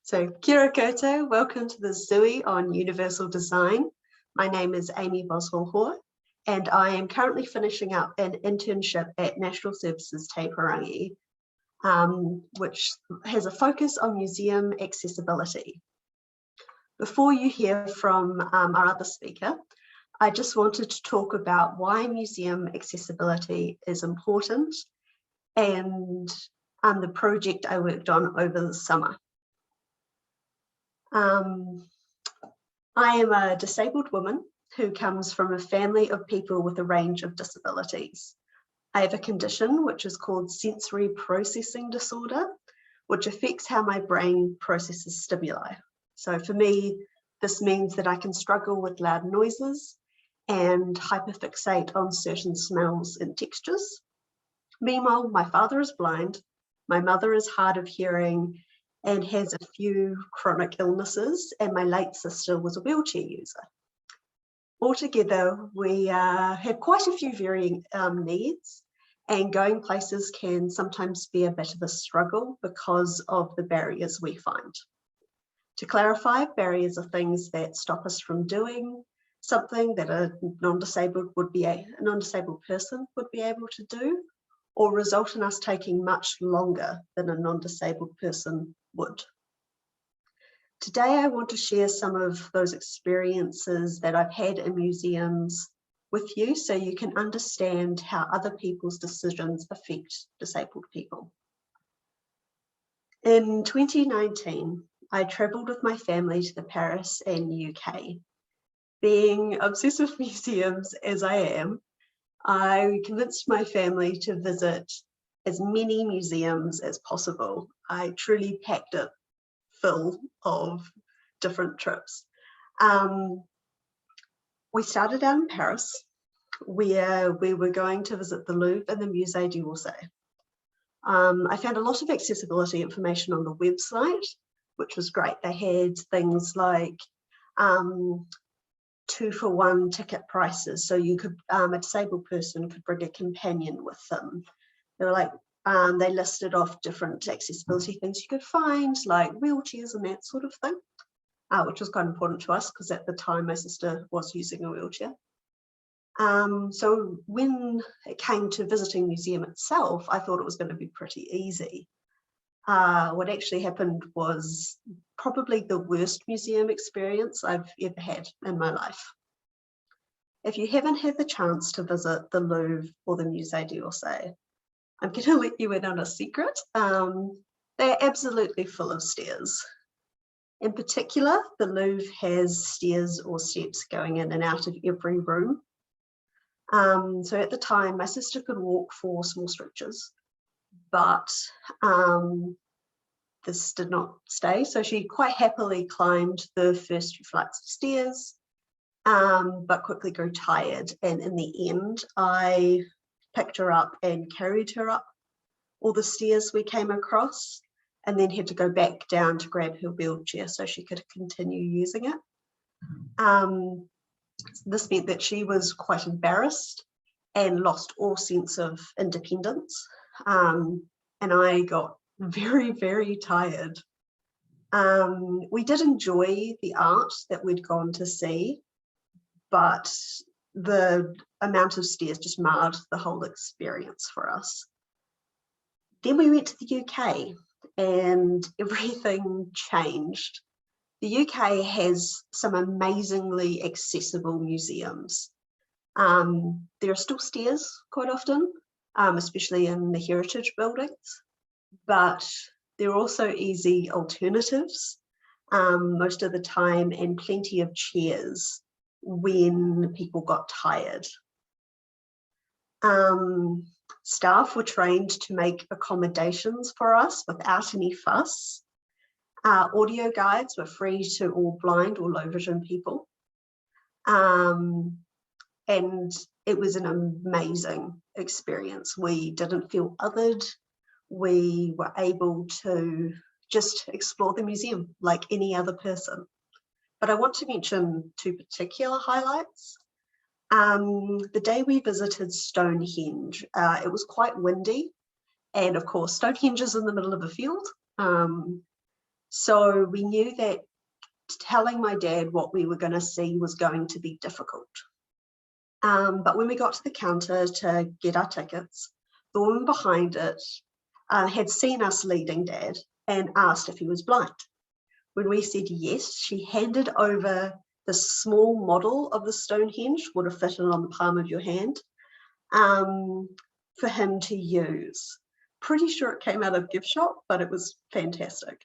So kia ora koutou, welcome to the Zui on Universal Design. My name is Amy Boswell-Hoare and I am currently finishing up an internship at National Services Te Paerangi, which has a focus on museum accessibility. Before you hear from our other speaker, I just wanted to talk about why museum accessibility is important and the project I worked on over the summer. I am a disabled woman who comes from a family of people with a range of disabilities. I have a condition which is called sensory processing disorder, which affects how my brain processes stimuli. So for me, this means that I can struggle with loud noises and hyperfixate on certain smells and textures. Meanwhile, my father is blind, my mother is hard of hearing and has a few chronic illnesses, and my late sister was a wheelchair user. Altogether, we have quite a few varying needs, and going places can sometimes be a bit of a struggle because of the barriers we find. To clarify, barriers are things that stop us from doing something that a non-disabled person would be able to do, or result in us taking much longer than a non-disabled person would. Today, I want to share some of those experiences that I've had in museums with you so you can understand how other people's decisions affect disabled people. In 2019, I travelled with my family to Paris and UK. Being obsessed with museums as I am, I convinced my family to visit as many museums as possible. I truly packed it full of different trips. We started out in Paris, where we were going to visit the Louvre and the Musée d'Orsay. I found a lot of accessibility information on the website, which was great. They had things like 2-for-1 ticket prices, so you could a disabled person could bring a companion with them. They were like they listed off different accessibility things you could find, like wheelchairs and that sort of thing, which was quite important to us because at the time my sister was using a wheelchair. So when it came to visiting the museum itself, I thought it was going to be pretty easy. What actually happened was probably the worst museum experience I've ever had in my life. If you haven't had the chance to visit the Louvre or the Musée d'Orsay, I'm going to let you in on a secret. They're absolutely full of stairs. In particular, the Louvre has stairs or steps going in and out of every room. So at the time, my sister could walk 4 small stretches, but this did not stay. So she quite happily climbed the first few flights of stairs, but quickly grew tired. And in the end, I picked her up and carried her up all the stairs we came across, and then had to go back down to grab her wheelchair so she could continue using it. This meant that she was quite embarrassed and lost all sense of independence. And I got very, very tired. We did enjoy the art that we'd gone to see, but the amount of stairs just marred the whole experience for us. Then we went to the UK and everything changed. The UK has some amazingly accessible museums. There are still stairs quite often, especially in the heritage buildings, but there are also easy alternatives most of the time, and plenty of chairs when people got tired. Staff were trained to make accommodations for us without any fuss. Audio guides were free to all blind or low vision people. And it was an amazing experience. We didn't feel othered. We were able to just explore the museum like any other person. But I want to mention 2 particular highlights. The day we visited Stonehenge, it was quite windy, and of course Stonehenge is in the middle of a field. So we knew that telling my dad what we were going to see was going to be difficult. But when we got to the counter to get our tickets, the woman behind it had seen us leading Dad and asked if he was blind. When we said yes, she handed over the small model of the Stonehenge, would have fitted on the palm of your hand, for him to use. Pretty sure it came out of gift shop, but it was fantastic.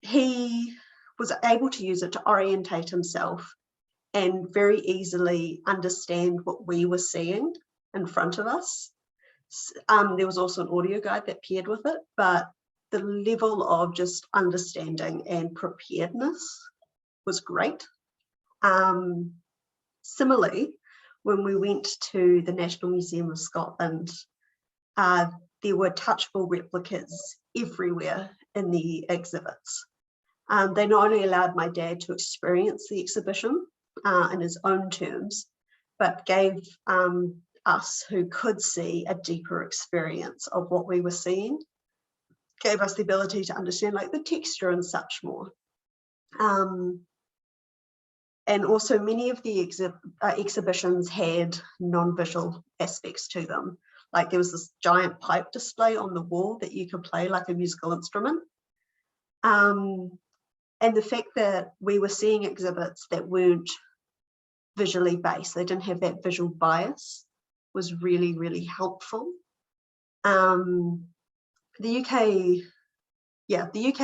He was able to use it to orientate himself and very easily understand what we were seeing in front of us. There was also an audio guide that paired with it, but the level of just understanding and preparedness was great. Similarly, when we went to the National Museum of Scotland, there were touchable replicas everywhere in the exhibits. They not only allowed my dad to experience the exhibition in his own terms, but gave us who could see a deeper experience of what we were seeing, gave us the ability to understand like the texture and such more. And also many of the exhibitions had non-visual aspects to them. Like there was this giant pipe display on the wall that you could play like a musical instrument. And the fact that we were seeing exhibits that weren't visually based, they didn't have that visual bias, was really, really helpful. The UK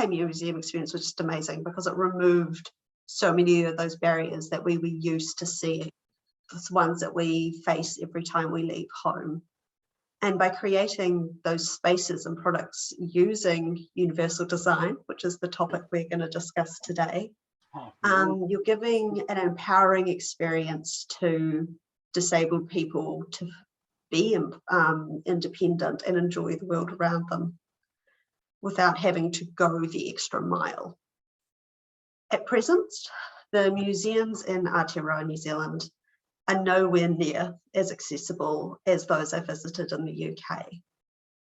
museum experience was just amazing because it removed so many of those barriers that we were used to seeing, the ones that we face every time we leave home. And by creating those spaces and products using universal design, which is the topic we're going to discuss today, you're giving an empowering experience to disabled people to be independent and enjoy the world around them without having to go the extra mile. At present, the museums in Aotearoa, New Zealand, are nowhere near as accessible as those I visited in the UK.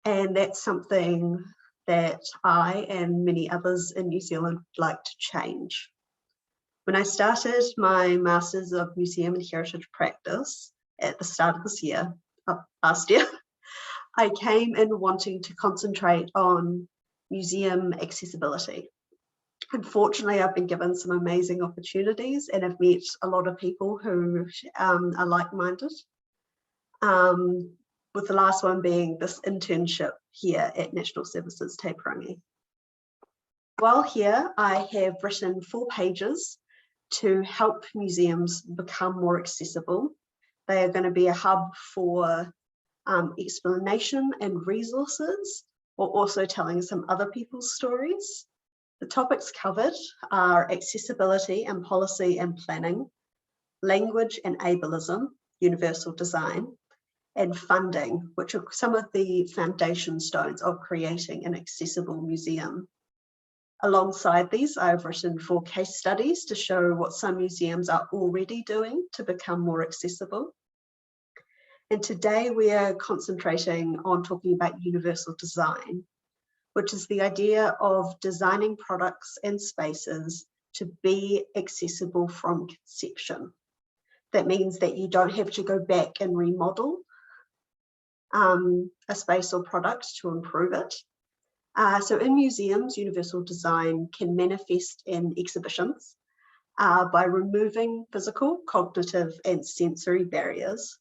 And that's something that I and many others in New Zealand would like to change. When I started my Masters of Museum and Heritage Practice at the start of this year, last year, I came in wanting to concentrate on museum accessibility. Unfortunately, I've been given some amazing opportunities and have met a lot of people who are like-minded, with the last one being this internship here at National Services Te Paerangi. While here, I have written 4 pages to help museums become more accessible. They are going to be a hub for explanation and resources, or also telling some other people's stories. The topics covered are accessibility and policy and planning, language and ableism, universal design, and funding, which are some of the foundation stones of creating an accessible museum. Alongside these, I've written 4 case studies to show what some museums are already doing to become more accessible. And today we are concentrating on talking about universal design, which is the idea of designing products and spaces to be accessible from conception. That means that you don't have to go back and remodel a space or product to improve it. So in museums, universal design can manifest in exhibitions by removing physical, cognitive, and sensory barriers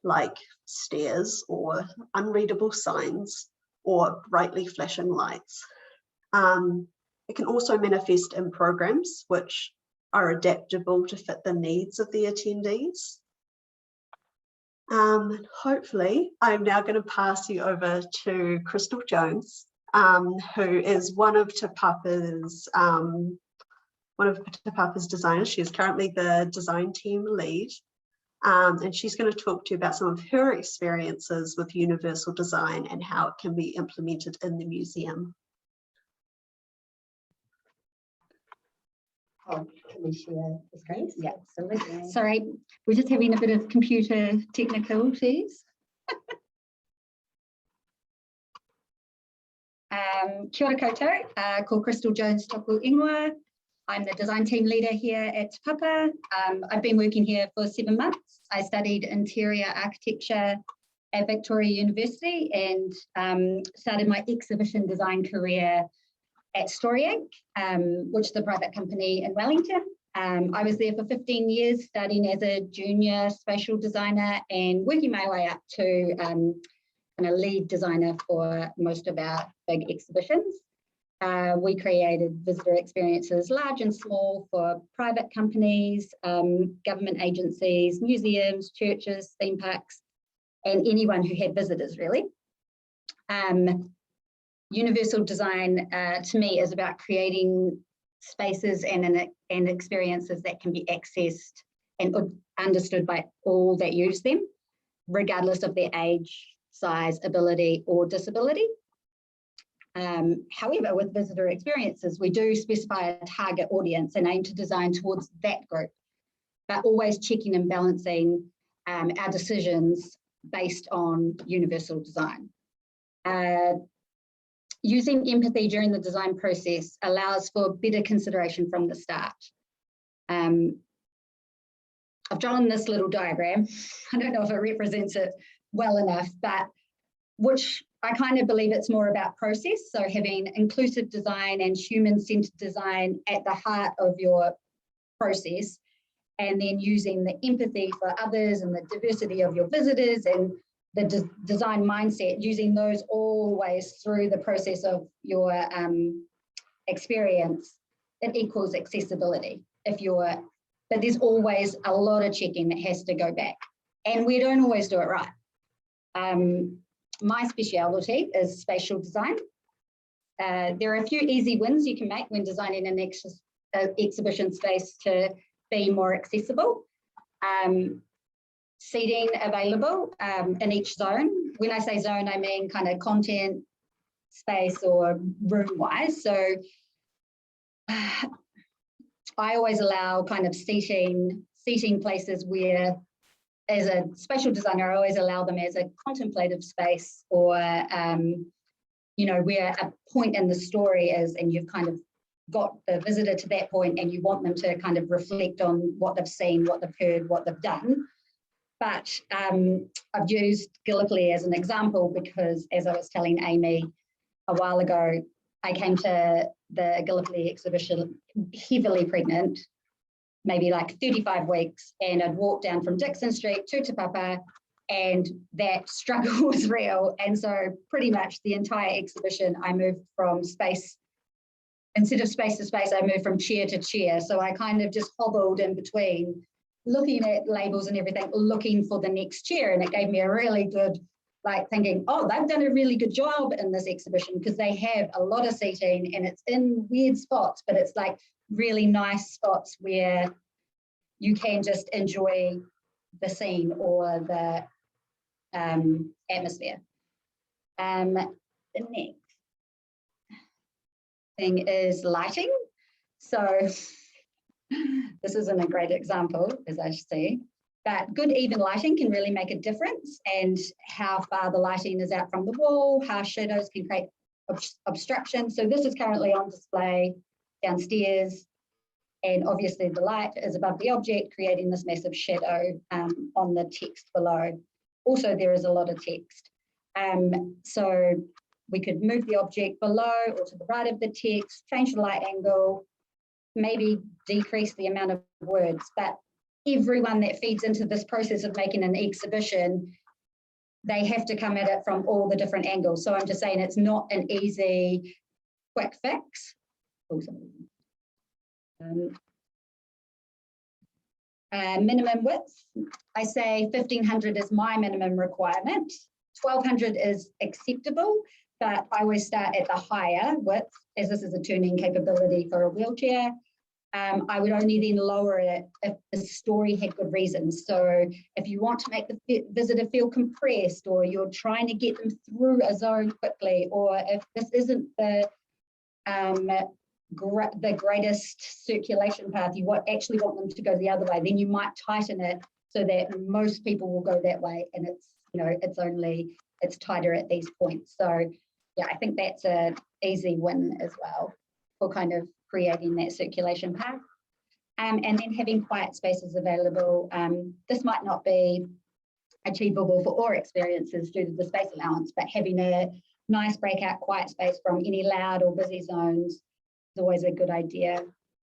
like stairs or unreadable signs or brightly flashing lights. It can also manifest in programs which are adaptable to fit the needs of the attendees. Hopefully, I'm now going to pass you over to Crystal Jones, who is one of Te Papa's designers. She is currently the design team lead. And she's going to talk to you about some of her experiences with universal design and how it can be implemented in the museum. Oh, can we share the screen? Yeah, absolutely. Sorry, we're just having a bit of computer technicalities. Kia ora koutou, ko Crystal Jones toku ingoa. I'm the design team leader here at Te Papa. I've been working here for 7 months. I studied interior architecture at Victoria University and started my exhibition design career at Story Inc., which is a private company in Wellington. I was there for 15 years, studying as a junior spatial designer and working my way up to kind of lead designer for most of our big exhibitions. We created visitor experiences, large and small, for private companies, government agencies, museums, churches, theme parks, and anyone who had visitors, really. Universal design, to me, is about creating spaces and experiences that can be accessed and understood by all that use them, regardless of their age, size, ability, or disability. However, with visitor experiences, we do specify a target audience and aim to design towards that group, but always checking and balancing our decisions based on universal design. Using empathy during the design process allows for better consideration from the start. I've drawn this little diagram. I don't know if it represents it well enough, but which I kind of believe it's more about process. So having inclusive design and human-centered design at the heart of your process, and then using the empathy for others and the diversity of your visitors and the design mindset, using those always through the process of your experience, it equals accessibility. But there's always a lot of checking that has to go back, and we don't always do it right. My speciality is spatial design. There are a few easy wins you can make when designing an exhibition space to be more accessible. Seating available in each zone. When I say zone, I mean kind of content, space, or room-wise. So I always allow kind of seating places where, as a spatial designer, I always allow them as a contemplative space, or you know, where a point in the story is, and you've kind of got the visitor to that point, and you want them to kind of reflect on what they've seen, what they've heard, what they've done. But I've used Gallipoli as an example because, as I was telling Amy a while ago, I came to the Gallipoli exhibition heavily pregnant, maybe like 35 weeks, and I'd walked down from Dixon Street to Te Papa, and that struggle was real. And so pretty much the entire exhibition, I moved from space, instead of space to space, I moved from chair to chair. So I kind of just hobbled in between, looking at labels and everything, looking for the next chair. And it gave me a really good, like, thinking, oh, they've done a really good job in this exhibition, because they have a lot of seating and it's in weird spots, but it's like really nice spots where you can just enjoy the scene or the atmosphere. The next thing is lighting. So this isn't a great example, as I see, but good even lighting can really make a difference, and how far the lighting is out from the wall, how shadows can create obstruction. So this is currently on display downstairs, and obviously the light is above the object, creating this massive shadow on the text below. Also, there is a lot of text. So we could move the object below or to the right of the text, change the light angle, maybe decrease the amount of words, but everyone that feeds into this process of making an exhibition, they have to come at it from all the different angles. So I'm just saying it's not an easy, quick fix. Minimum width, I say 1500 is my minimum requirement. 1200 is acceptable, but I always start at the higher width, as this is a turning capability for a wheelchair. I would only then lower it if the story had good reasons. So if you want to make the visitor feel compressed, or you're trying to get them through a zone quickly, or if this isn't the greatest circulation path, you actually want them to go the other way, then you might tighten it so that most people will go that way, and it's, you know, it's tighter at these points. So yeah, I think that's an easy win as well for kind of creating that circulation path. And then having quiet spaces available. This might not be achievable for all experiences due to the space allowance, but having a nice breakout quiet space from any loud or busy zones is always a good idea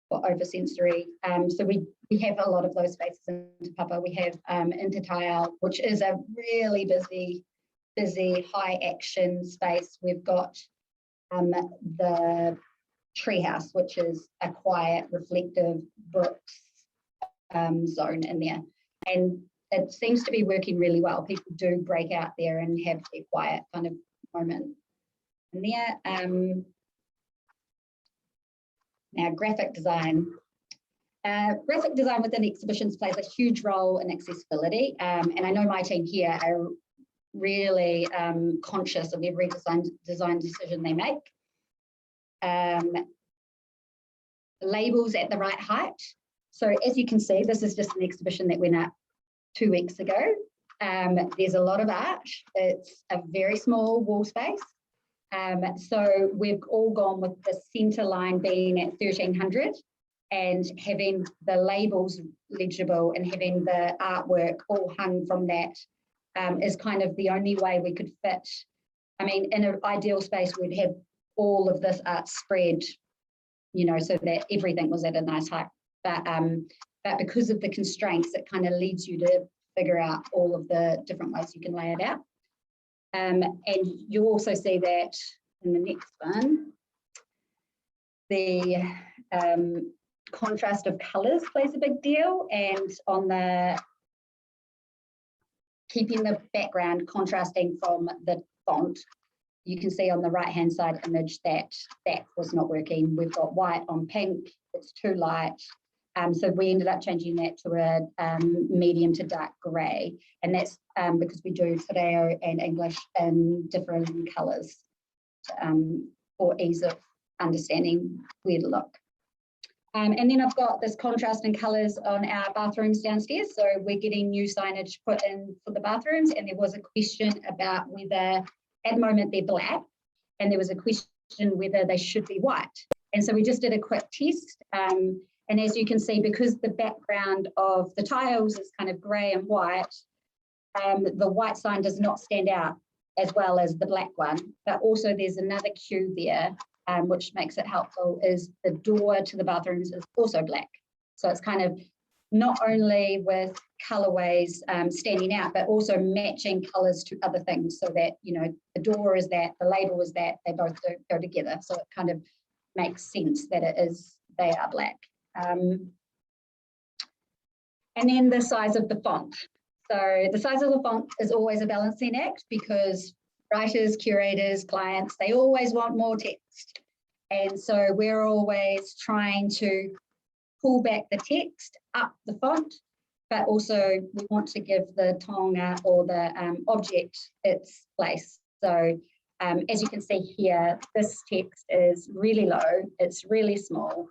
for oversensory. So we have a lot of those spaces in Te Papa. We have in Te Taiao, which is a really busy high action space. We've got the treehouse, which is a quiet, reflective bricks zone in there. And it seems to be working really well. People do break out there and have their quiet kind of moment in there. Now, graphic design. Graphic design within exhibitions plays a huge role in accessibility. And I know my team here are really conscious of every design decision they make. Labels at the right height. So as you can see, this is just an exhibition that went up 2 weeks ago. There's a lot of art. It's a very small wall space. So we've all gone with the centre line being at 1300 and having the labels legible and having the artwork all hung from that is kind of the only way we could fit. I mean, in an ideal space, we'd have all of this art spread, you know, so that everything was at a nice height. But because of the constraints, it kind of leads you to figure out all of the different ways you can lay it out. And you'll also see that in the next one, the contrast of colours plays a big deal, and on the keeping the background contrasting from the font, you can see on the right hand side image that that was not working. We've got white on pink, it's too light. So we ended up changing that to a medium to dark grey, and that's because we do Te Reo and English in different colours for ease of understanding where to look. And then I've got this contrast in colours on our bathrooms downstairs. So we're getting new signage put in for the bathrooms, and there was a question about whether, at the moment they're black, and there was a question whether they should be white. And so we just did a quick test. And as you can see, because the background of the tiles is kind of grey and white, the white sign does not stand out as well as the black one. But also there's another cue there, which makes it helpful, is the door to the bathrooms is also black. So it's kind of not only with colourways standing out, but also matching colours to other things, so that, you know, the door is that, the label is that, they both go together. So it kind of makes sense that they are black. And then the size of the font. So the size of the font is always a balancing act, because writers, curators, clients, they always want more text. And so we're always trying to pull back the text, up the font, but also we want to give the taonga or the object its place. So as you can see here, this text is really low, it's really small.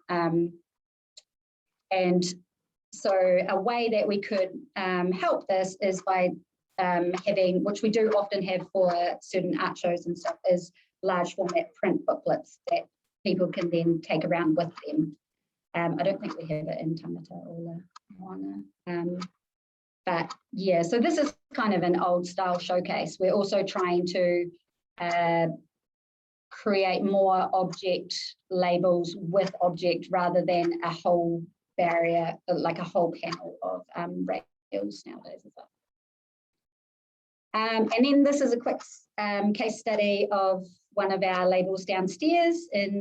And so a way that we could help this is by having, which we do often have for certain art shows and stuff, is large format print booklets that people can then take around with them. I don't think we have it in Tangata or Moana. But yeah, so this is kind of an old style showcase. We're also trying to create more object labels with object rather than a whole barrier, like a whole panel of rails nowadays as well. And then this is a quick case study of one of our labels downstairs in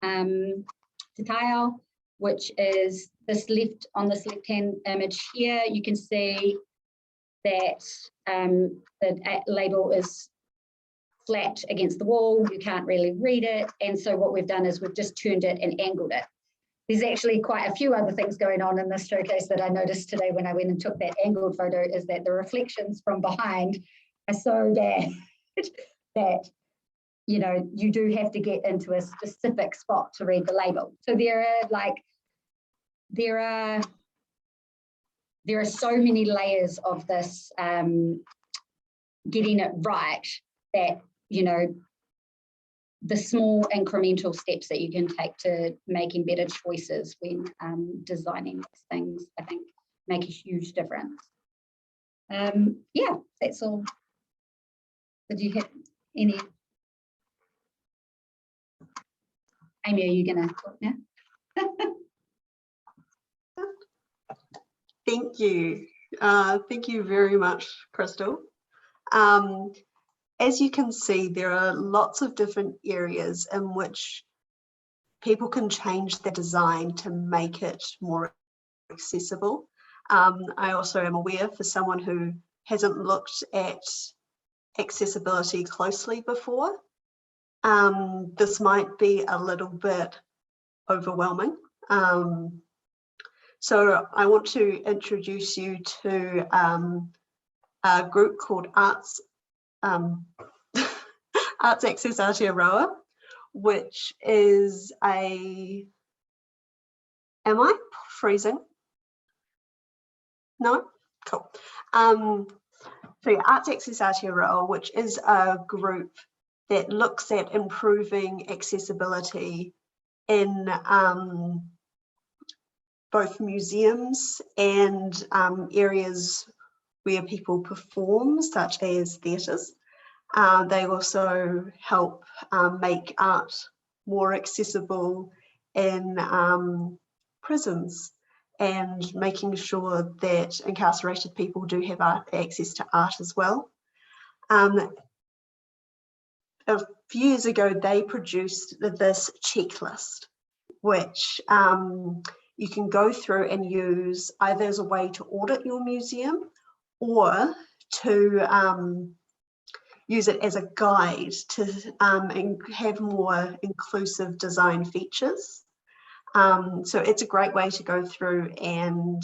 Te Taiao, which is this on this left-hand image here. You can see that the label is flat against the wall. You can't really read it. And so what we've done is we've just turned it and angled it. There's actually quite a few other things going on in this showcase that I noticed today when I went and took that angled photo, is that the reflections from behind are so bad that, you know, you do have to get into a specific spot to read the label. So there are so many layers of this getting it right that, you know, the small incremental steps that you can take to making better choices when designing these things, I think, make a huge difference. Yeah, that's all. Did you have any? Amy, are you going to talk now? Thank you. Thank you very much, Crystal. As you can see, there are lots of different areas in which people can change their design to make it more accessible. I also am aware, for someone who hasn't looked at accessibility closely before, this might be a little bit overwhelming. So I want to introduce you to a group called Arts Access Aotearoa, which is am I freezing? No? Cool. So Arts Access Aotearoa, which is a group that looks at improving accessibility in both museums and areas where people perform, such as theatres. They also help make art more accessible in prisons, and making sure that incarcerated people do have access to art as well. A few years ago, they produced this checklist, which you can go through and use either as a way to audit your museum or to use it as a guide to have more inclusive design features. So it's a great way to go through and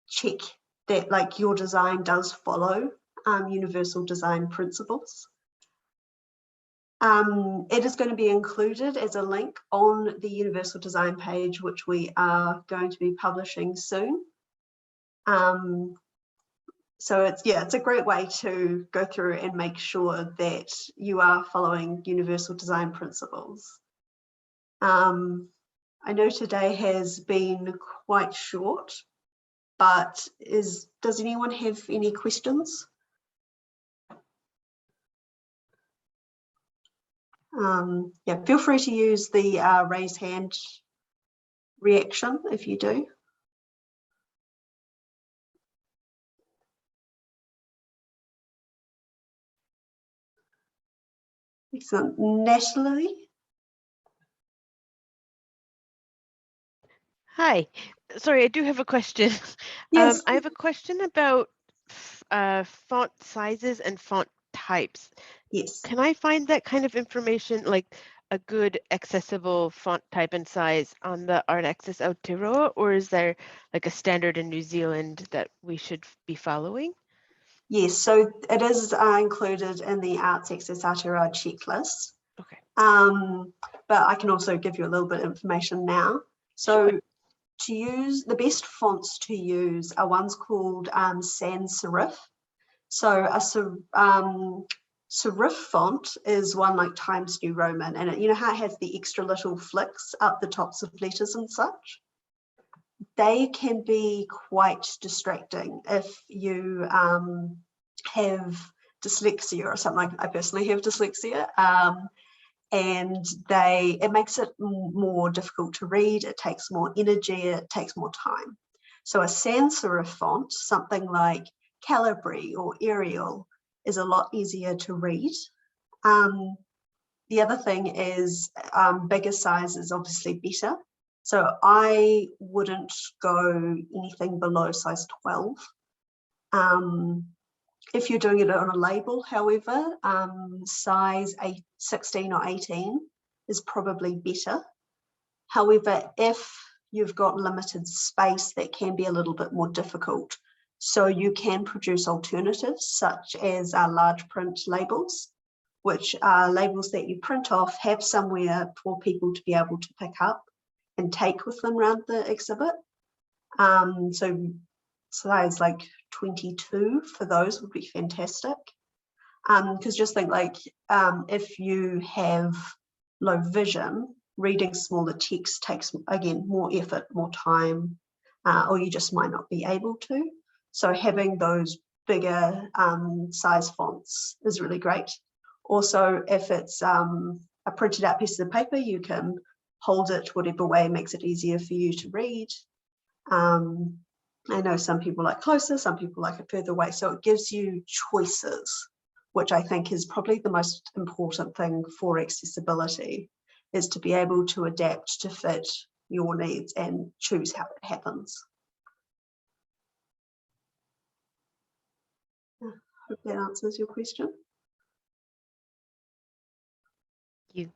check that like your design does follow universal design principles. It is going to be included as a link on the Universal Design page, which we are going to be publishing soon. So it's a great way to go through and make sure that you are following universal design principles. I know today has been quite short, but does anyone have any questions? Yeah, feel free to use the raise hand reaction if you do. Excellent. Natalie? Hi, sorry, I do have a question. Yes. I have a question about font sizes and font types. Yes. Can I find that kind of information, like a good accessible font type and size, on the Art Access Aotearoa, or is there like a standard in New Zealand that we should be following? Yes, so it is included in the Arts Access Aotearoa checklist. Okay. But I can also give you a little bit of information now. So Sure. to use, the best fonts to use are ones called sans serif. So a serif font is one like Times New Roman, and you know how it has the extra little flicks up the tops of letters and such? They can be quite distracting if you have dyslexia or something. I personally have dyslexia, and it makes it more difficult to read. It takes more energy, it takes more time. So a sans serif font, something like Calibri or Arial, is a lot easier to read. The other thing is bigger size is obviously better. So I wouldn't go anything below size 12. If you're doing it on a label, however, size 16 or 18 is probably better. However, if you've got limited space, that can be a little bit more difficult. So you can produce alternatives such as large print labels, which are labels that you print off, have somewhere for people to be able to pick up and take with them around the exhibit. So size like 22 for those would be fantastic. Because just think like if you have low vision, reading smaller text takes, again, more effort, more time, or you just might not be able to. So having those bigger size fonts is really great. Also, if it's a printed out piece of paper, you can hold it whatever way makes it easier for you to read. I know some people like closer, some people like it further away. So it gives you choices, which I think is probably the most important thing for accessibility, is to be able to adapt to fit your needs and choose how it happens. Hope that answers your question. You.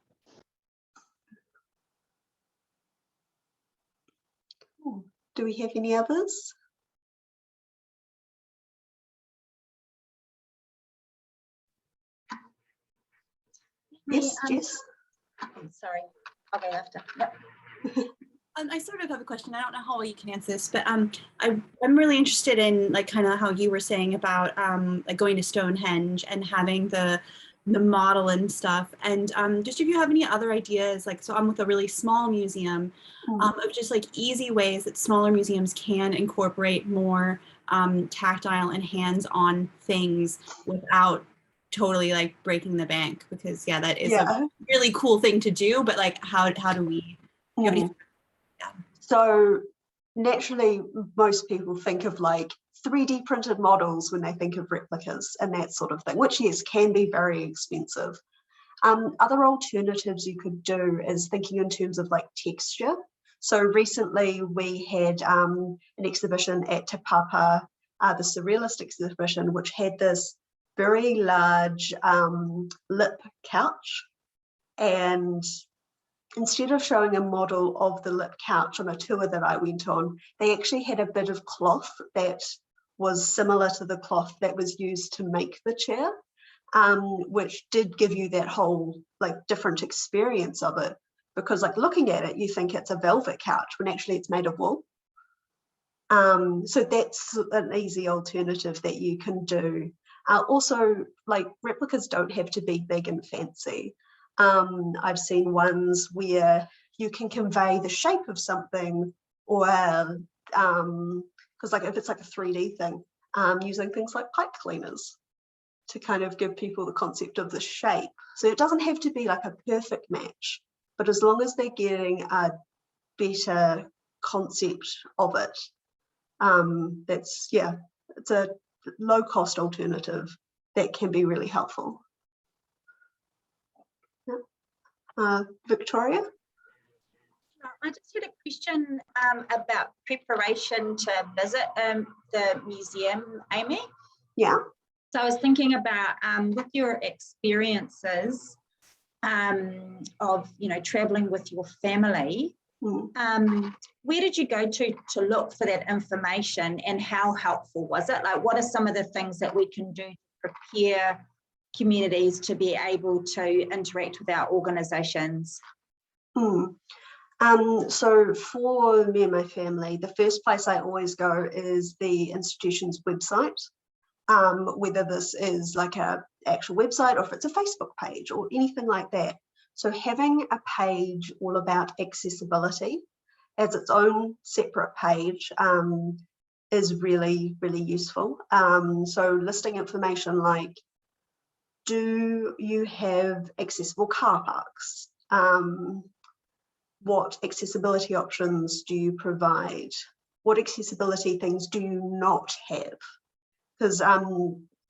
Do we have any others? Yes, Jess. Sorry, I'll go after. Yep. I sort of have a question. I don't know how well you can answer this, but I'm really interested in like kind of how you were saying about like going to Stonehenge and having the model and stuff. And just if you have any other ideas, like, so I'm with a really small museum, of just like easy ways that smaller museums can incorporate more tactile and hands-on things without totally like breaking the bank, because yeah, that is a really cool thing to do, but like how do we So naturally most people think of like 3D printed models when they think of replicas and that sort of thing, which yes, can be very expensive. Other alternatives you could do is thinking in terms of like texture. So recently we had an exhibition at Te Papa, the Surrealist exhibition, which had this very large lip couch, and instead of showing a model of the lip couch on a tour that I went on, they actually had a bit of cloth that was similar to the cloth that was used to make the chair, which did give you that whole like different experience of it, because like looking at it, you think it's a velvet couch when actually it's made of wool. So that's an easy alternative that you can do. Also, like replicas don't have to be big and fancy. I've seen ones where you can convey the shape of something, or because like if it's like a 3D thing, using things like pipe cleaners to kind of give people the concept of the shape. So it doesn't have to be like a perfect match, but as long as they're getting a better concept of it, that's, yeah, it's a low cost alternative that can be really helpful. Victoria? I just had a question about preparation to visit the museum, Amy. Yeah. So I was thinking about with your experiences of, you know, traveling with your family, where did you go to look for that information, and how helpful was it? Like, what are some of the things that we can do to prepare communities to be able to interact with our organisations? So for me and my family, the first place I always go is the institution's website, whether this is like a actual website or if it's a Facebook page or anything like that. So having a page all about accessibility as its own separate page is really, really useful. So listing information like, do you have accessible car parks? What accessibility options do you provide? What accessibility things do you not have? Because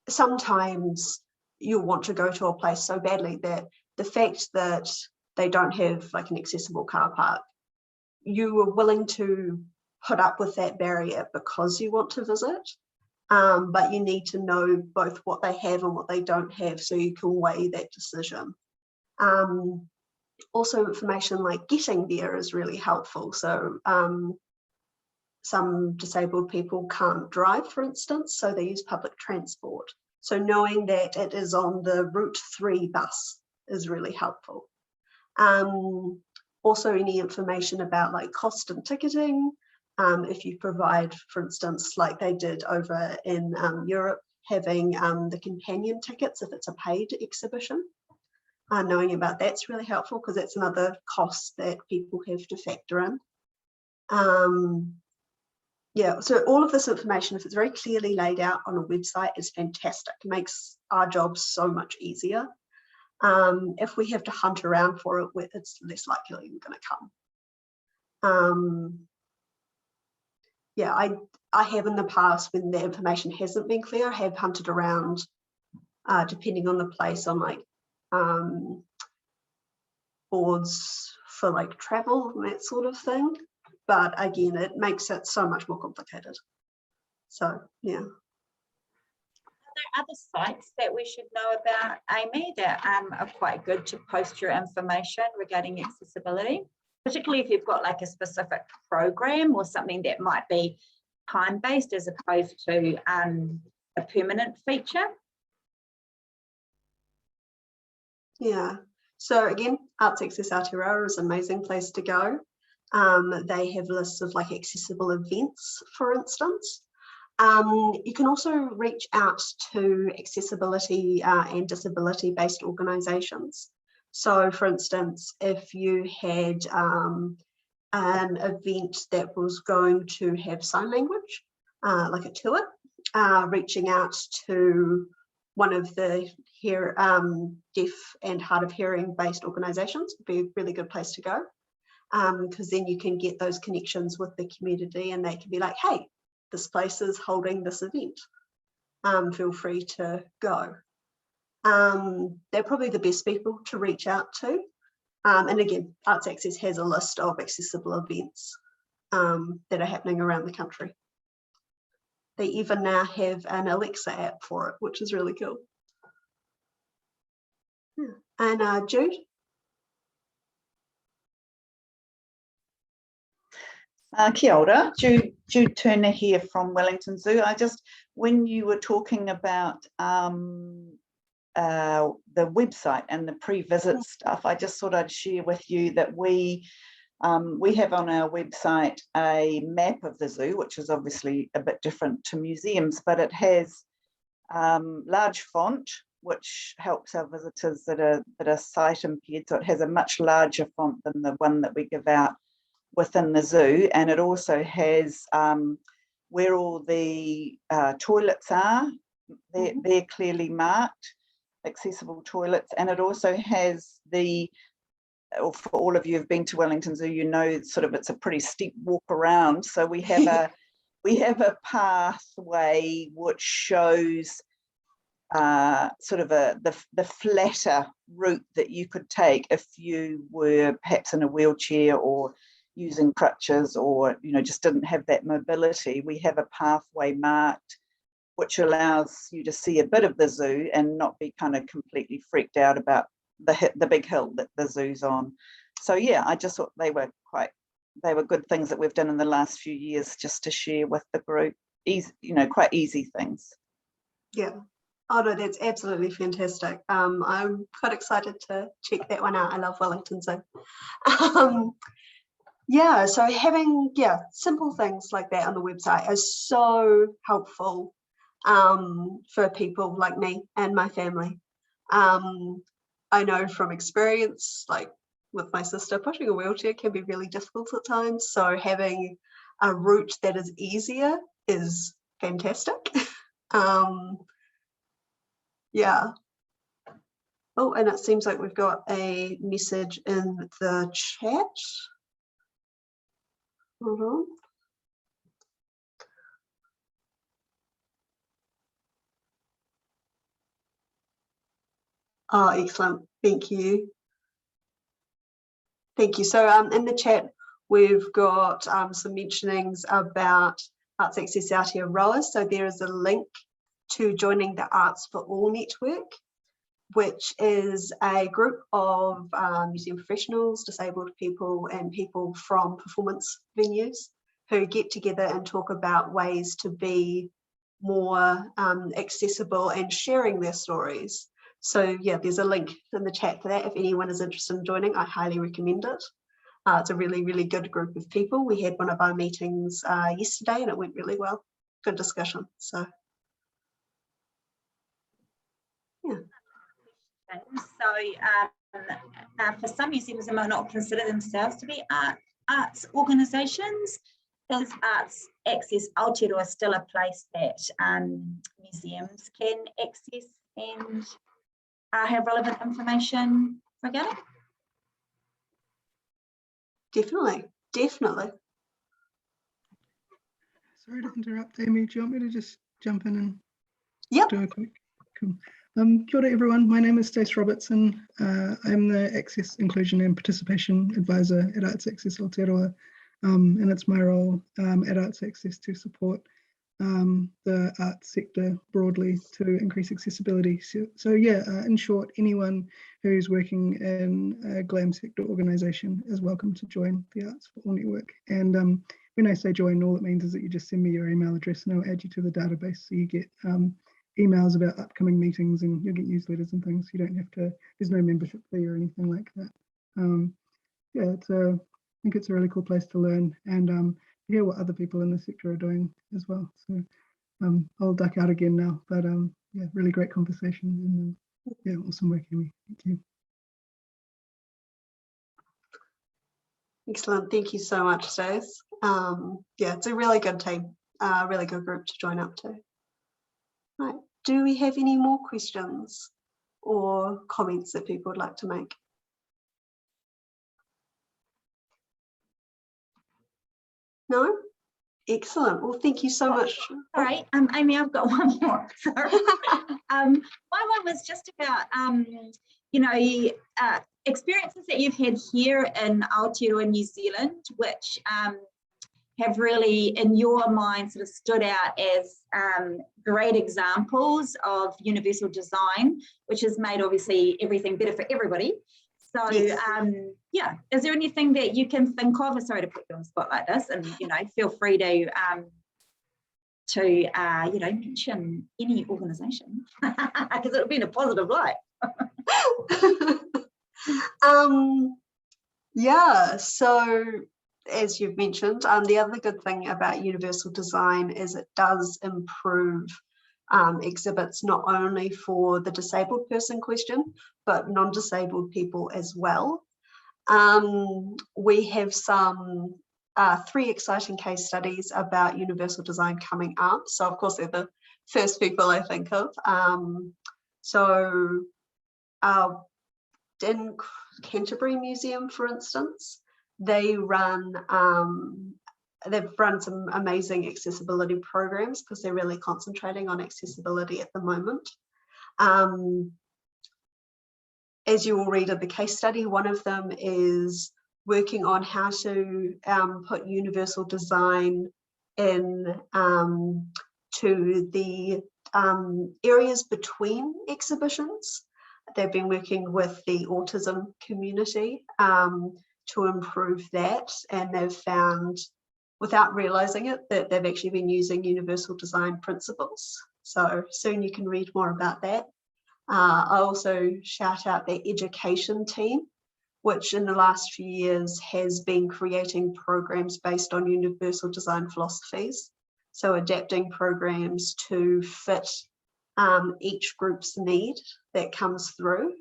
sometimes you'll want to go to a place so badly that the fact that they don't have like an accessible car park, you are willing to put up with that barrier because you want to visit, but you need to know both what they have and what they don't have so you can weigh that decision. Also, information like getting there is really helpful. So some disabled people can't drive, for instance, so they use public transport. So knowing that it is on the Route 3 bus is really helpful. Also, any information about like cost and ticketing, if you provide, for instance, like they did over in Europe, having the companion tickets if it's a paid exhibition. Knowing about that's really helpful because that's another cost that people have to factor in. Yeah, so all of this information, if it's very clearly laid out on a website, is fantastic. It makes our job so much easier. If we have to hunt around for it, it's less likely we're going to come. Yeah, I have in the past, when the information hasn't been clear, I have hunted around, depending on the place, on like boards for like travel and that sort of thing. But again, it makes it so much more complicated. So, yeah. Are there other sites that we should know about, Amy, that are quite good to post your information regarding accessibility? Particularly if you've got like a specific program or something that might be time-based as opposed to a permanent feature. Yeah, so again, Arts Access Aotearoa is an amazing place to go. They have lists of like accessible events, for instance. You can also reach out to accessibility and disability-based organisations. So, for instance, if you had an event that was going to have sign language, like a tour, reaching out to one of the deaf and hard of hearing based organisations would be a really good place to go, because then you can get those connections with the community and they can be like, hey, this place is holding this event. Feel free to go. They're probably the best people to reach out to. And again, Arts Access has a list of accessible events that are happening around the country. They even now have an Alexa app for it, which is really cool. Yeah. And Jude? Kia ora, Jude Turner here from Wellington Zoo. When you were talking about the website and the pre-visit stuff, I just thought I'd share with you that we have on our website a map of the zoo, which is obviously a bit different to museums, but it has large font, which helps our visitors that are sight impaired. So it has a much larger font than the one that we give out within the zoo, and it also has where all the toilets are. They're clearly marked, accessible toilets, and it also has for all of you who've been to Wellington Zoo, you know it's a pretty steep walk around. So we have a pathway which shows the flatter route that you could take if you were perhaps in a wheelchair or using crutches, or just didn't have that mobility. We have a pathway marked which allows you to see a bit of the zoo and not be kind of completely freaked out about the big hill that the zoo's on. So yeah, I just thought they were good things that we've done in the last few years just to share with the group. Easy, quite easy things. Yeah. Oh no, that's absolutely fantastic. I'm quite excited to check that one out. I love Wellington Zoo. Yeah, so having simple things like that on the website is so helpful for people like me and my family. I know from experience, like with my sister, pushing a wheelchair can be really difficult at times. So having a route that is easier is fantastic. Yeah. Oh, and it seems like we've got a message in the chat. Hold on. Oh, excellent. Thank you. Thank you. So in the chat, we've got some mentionings about Arts Access Aotearoa. So there is a link to joining the Arts for All network, which is a group of museum professionals, disabled people, and people from performance venues who get together and talk about ways to be more accessible and sharing their stories. So yeah, there's a link in the chat for that. If anyone is interested in joining, I highly recommend it. It's a really, really good group of people. We had one of our meetings yesterday and it went really well. Good discussion. So For some museums, they might not consider themselves to be arts organisations. Is Arts Access Aotearoa still a place that museums can access and have relevant information regarding? Definitely. Sorry to interrupt, Amy. Do you want me to just jump in and Yep. do a quick? Cool. Kia ora everyone, my name is Stace Robertson. I'm the Access, Inclusion and Participation Advisor at Arts Access Aotearoa, and it's my role at Arts Access to support the arts sector broadly to increase accessibility. So yeah, in short, anyone who's working in a GLAM sector organisation is welcome to join the Arts for All network. And when I say join, all it means is that you just send me your email address and I'll add you to the database, so you get emails about upcoming meetings and you'll get newsletters and things. You don't have to, there's no membership fee or anything like that. Yeah, I think it's a really cool place to learn and hear what other people in the sector are doing as well. So I'll duck out again now, but yeah, really great conversation and yeah, awesome work, Amy. Thank you. Excellent. Thank you so much, Stace. Yeah, it's a really good team, really good group to join up to. Right. Do we have any more questions or comments that people would like to make? No? Excellent. Well, thank you so much. Sorry, Amy, I've got one more. Sorry. My one was just about, you know, experiences that you've had here in Aotearoa, New Zealand, which have really, in your mind, sort of stood out as great examples of universal design, which has made obviously everything better for everybody. So Yes. yeah, is there anything that you can think of? Sorry to put you on the spot like this, and you know, feel free to you know, mention any organisation because it'll be in a positive light. Yeah, so as you've mentioned, the other good thing about universal design is it does improve exhibits not only for the disabled person question, but non-disabled people as well. We have some 3 exciting case studies about universal design coming up. So of course they're the first people I think of. In Canterbury Museum, for instance, they've run some amazing accessibility programs because they're really concentrating on accessibility at the moment. As you will read in the case study, one of them is working on how to put universal design in to the areas between exhibitions. They've been working with the autism community to improve that, and they've found, without realizing it, that they've actually been using universal design principles. So soon you can read more about that. I also shout out their education team, which in the last few years has been creating programs based on universal design philosophies. So adapting programs to fit each group's need that comes through.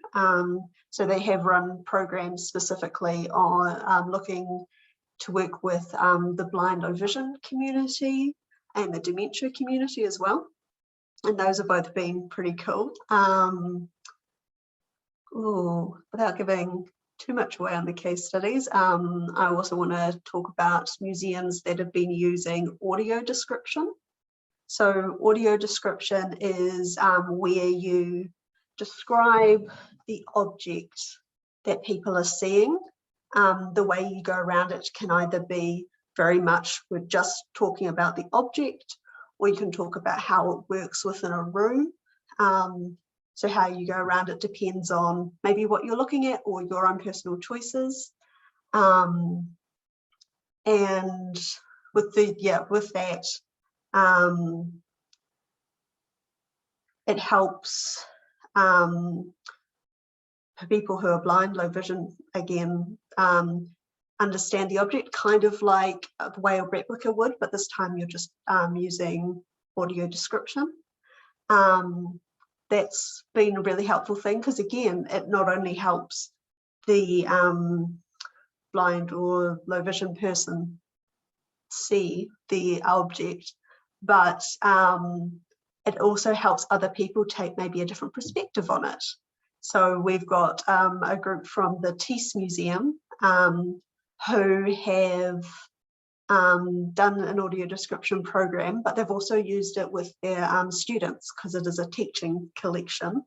So they have run programs specifically on looking to work with the blind low vision community and the dementia community as well. And those have both been pretty cool. Without giving too much away on the case studies, I also want to talk about museums that have been using audio description. So audio description is where you describe the object that people are seeing. The way you go around it can either be very much, we're just talking about the object, or you can talk about how it works within a room. So how you go around it depends on maybe what you're looking at or your own personal choices. And with that, it helps for people who are blind, low vision, again, understand the object kind of like the way a replica would, but this time you're just using audio description. that's been a really helpful thing, because again, it not only helps the blind or low vision person see the object, but it also helps other people take maybe a different perspective on it. So we've got a group from the TEAS Museum who have done an audio description program, but they've also used it with their students, because it is a teaching collection.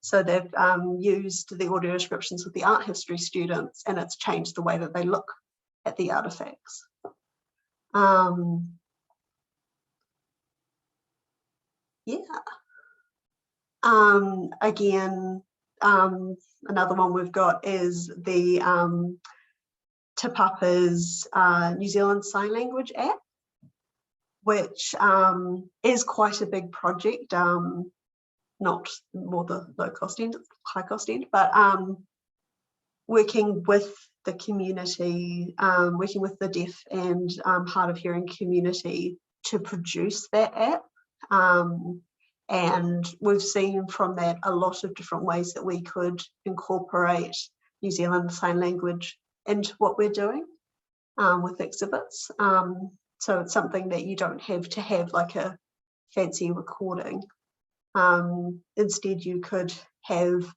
So they've used the audio descriptions with the art history students, and it's changed the way that they look at the artifacts. Again, another one we've got is the Te Papa's New Zealand Sign Language app, which is quite a big project, not more the low cost end, high cost end, but working with the community, working with the deaf and hard of hearing community to produce that app. And we've seen from that a lot of different ways that we could incorporate New Zealand Sign Language into what we're doing with exhibits. So it's something that you don't have to have like a fancy recording. Instead, you could have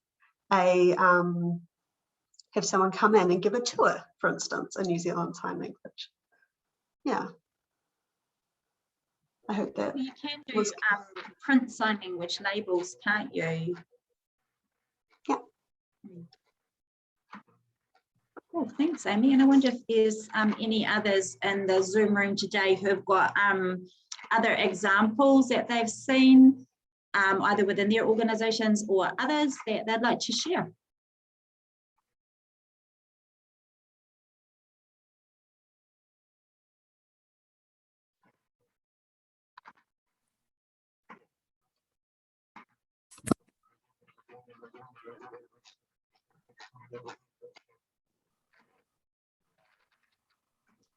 a have someone come in and give a tour, for instance, in New Zealand Sign Language. Yeah. I hope that You can do print sign language labels, can't you? Yeah. Cool, thanks, Amy. And I wonder if there's any others in the Zoom room today who have got other examples that they've seen, either within their organisations or others that they'd like to share.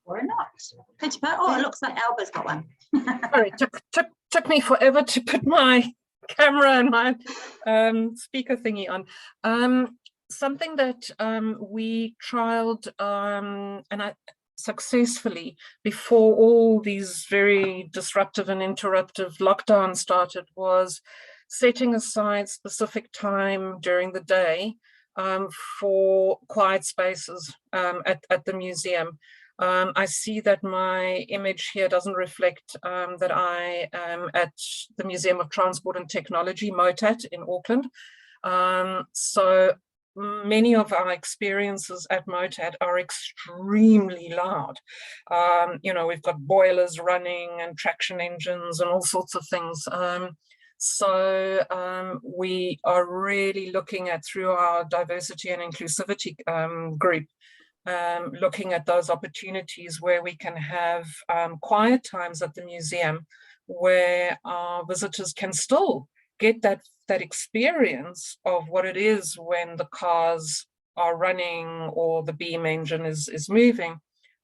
Or not. Oh, it looks like Alba's got one. Sorry, took me forever to put my camera and my speaker thingy on. Something that we trialed and I successfully before all these very disruptive and interruptive lockdowns started was setting aside specific time during the day for quiet spaces at the museum. I see that my image here doesn't reflect that I am at the Museum of Transport and Technology, MOTAT, in Auckland. So many of our experiences at MOTAT are extremely loud. You know, we've got boilers running and traction engines and all sorts of things. So we are really looking at, through our diversity and inclusivity group, looking at those opportunities where we can have quiet times at the museum where our visitors can still get that experience of what it is when the cars are running or the beam engine is moving,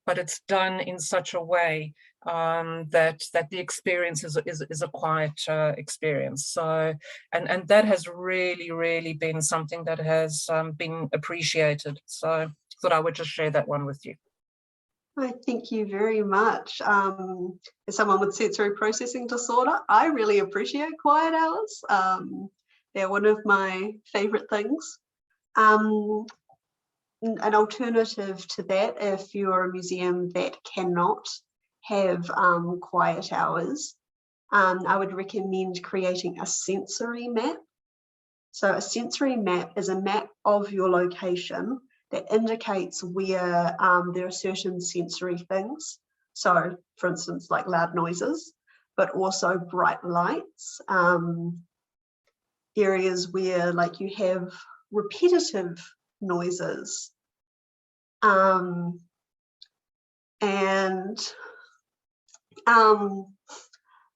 but it's done in such a way that the experience is a quiet experience. So, and that has really been something that has been appreciated. So thought I would just share that one with you. Thank you very much. As someone with sensory processing disorder, I really appreciate quiet hours. They're one of my favorite things. An alternative to that, if you're a museum that cannot have quiet hours, I would recommend creating a sensory map. So a sensory map is a map of your location that indicates where there are certain sensory things. So for instance, like loud noises, but also bright lights, areas where like you have repetitive noises, and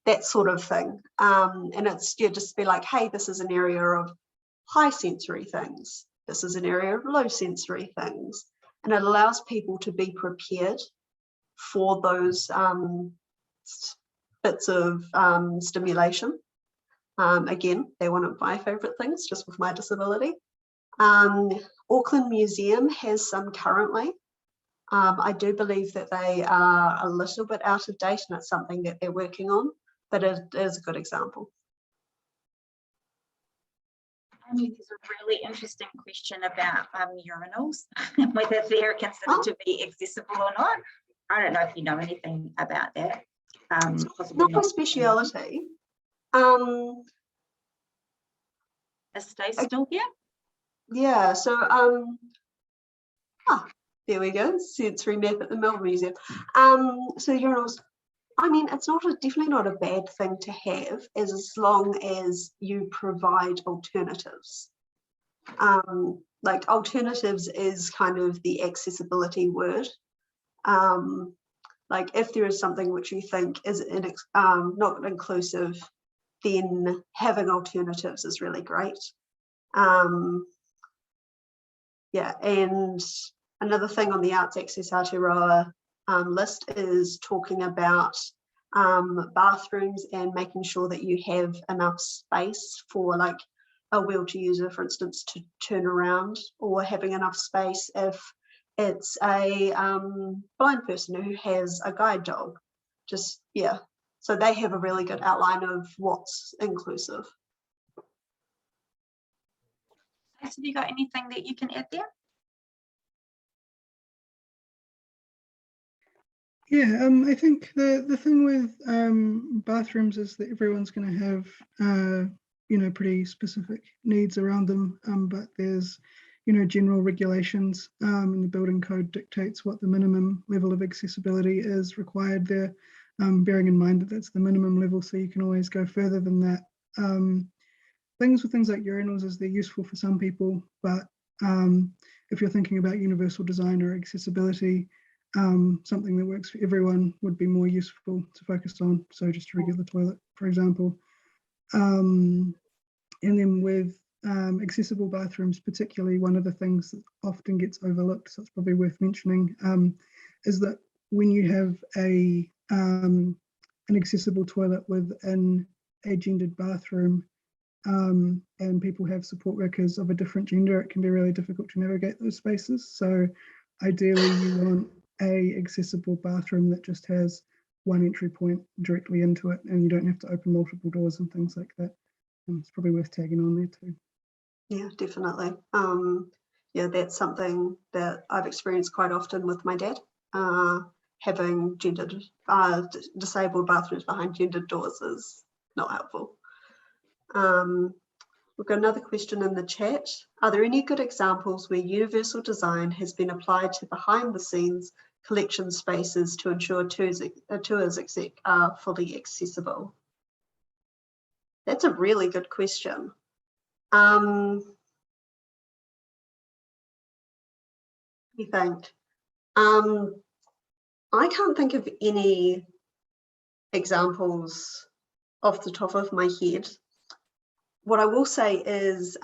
that sort of thing. And it's just be like, hey, this is an area of high sensory things. This is an area of low sensory things. And it allows people to be prepared for those bits of stimulation. Again, they're one of my favourite things, just with my disability. Auckland Museum has some currently. I do believe that they are a little bit out of date, and it's something that they're working on, but it is a good example. There's a really interesting question about urinals, whether they're considered to be accessible or not. I don't know if you know anything about that. Not my speciality. Is Stace still here? Yeah, so there we go, sensory map at the Melbourne Museum. So urinals, I mean, it's definitely not a bad thing to have, as long as you provide alternatives. Like alternatives is kind of the accessibility word. Like if there is something which you think is not inclusive, then having alternatives is really great. Yeah, and another thing on the Arts Access Aotearoa list is talking about bathrooms and making sure that you have enough space for like a wheelchair user, for instance, to turn around, or having enough space if it's a blind person who has a guide dog. Just, yeah, so they have a really good outline of what's inclusive. Have you got anything that you can add there? Yeah, I think the thing with bathrooms is that everyone's going to have you know, pretty specific needs around them, but there's, you know, general regulations, and the building code dictates what the minimum level of accessibility is required there, bearing in mind that that's the minimum level, so you can always go further than that. Things like urinals is they're useful for some people, but if you're thinking about universal design or accessibility, something that works for everyone would be more useful to focus on. So just a regular toilet, for example. And then with accessible bathrooms, particularly, one of the things that often gets overlooked, so it's probably worth mentioning, is that when you have an accessible toilet within a gendered bathroom, and people have support workers of a different gender, it can be really difficult to navigate those spaces. So ideally you want a accessible bathroom that just has one entry point directly into it, and you don't have to open multiple doors and things like that. It's probably worth tagging on there too. Yeah, definitely. Yeah, that's something that I've experienced quite often with my dad. Having gendered, disabled bathrooms behind gendered doors is not helpful. We've got another question in the chat. Are there any good examples where universal design has been applied to behind the scenes collection spaces to ensure tours are fully accessible? That's a really good question. Let me think. I can't think of any examples off the top of my head. What I will say is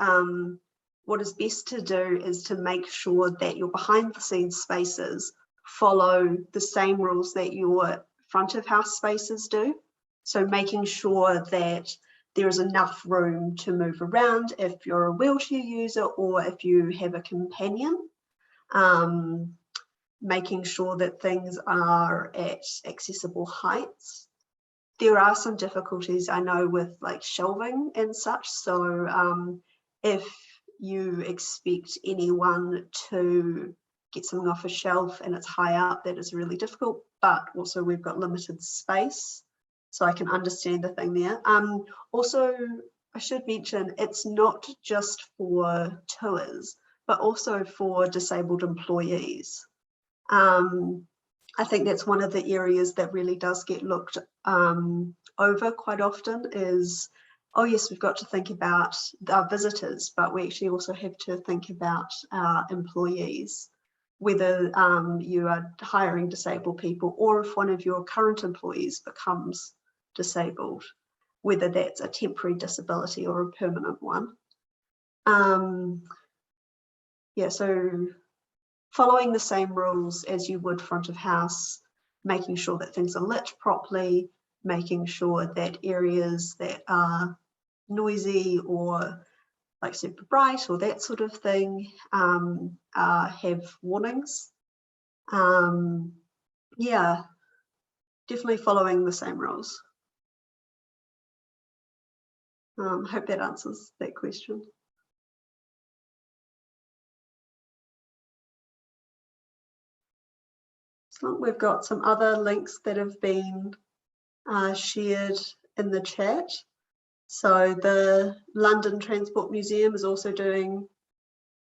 what is best to do is to make sure that your behind the scenes spaces follow the same rules that your front of house spaces do. So making sure that there is enough room to move around if you're a wheelchair user or if you have a companion. Making sure that things are at accessible heights. There are some difficulties I know with like shelving and such. So if you expect anyone to get something off a shelf and it's high up, that is really difficult, but also we've got limited space. So I can understand the thing there. Also, I should mention, it's not just for tours, but also for disabled employees. I think that's one of the areas that really does get looked over quite often is, oh yes, we've got to think about our visitors, but we actually also have to think about our employees, whether you are hiring disabled people or if one of your current employees becomes disabled, whether that's a temporary disability or a permanent one. Yeah, so following the same rules as you would front of house, making sure that things are lit properly, making sure that areas that are noisy or like super bright or that sort of thing, have warnings. Yeah, definitely following the same rules. Hope that answers that question. So we've got some other links that have been shared in the chat. So the London Transport Museum is also doing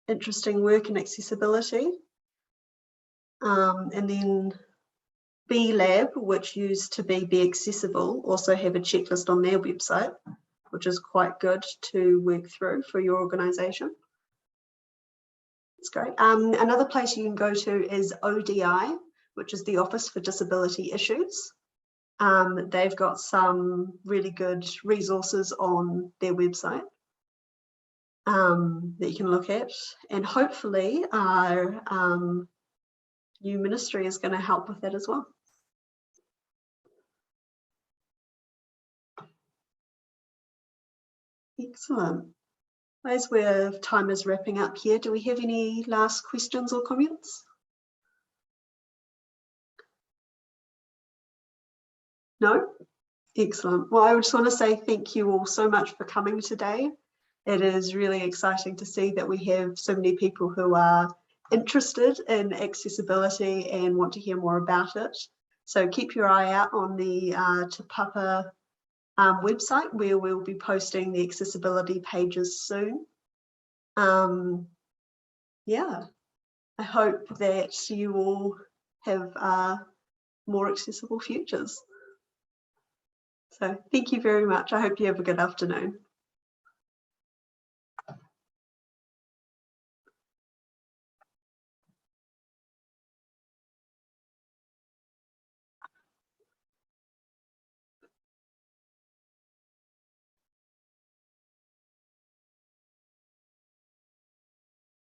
interesting work in accessibility. And then B Lab, which used to be Accessible, also have a checklist on their website, which is quite good to work through for your organisation. It's great. Another place you can go to is ODI, which is the Office for Disability Issues. They've got some really good resources on their website that you can look at, and hopefully our new ministry is going to help with that as well. Excellent. As time is wrapping up here, do we have any last questions or comments? No? Excellent. Well, I just want to say thank you all so much for coming today. It is really exciting to see that we have so many people who are interested in accessibility and want to hear more about it. So keep your eye out on the Te Papa website, where we'll be posting the accessibility pages soon. Yeah, I hope that you all have more accessible futures. So thank you very much. I hope you have a good afternoon.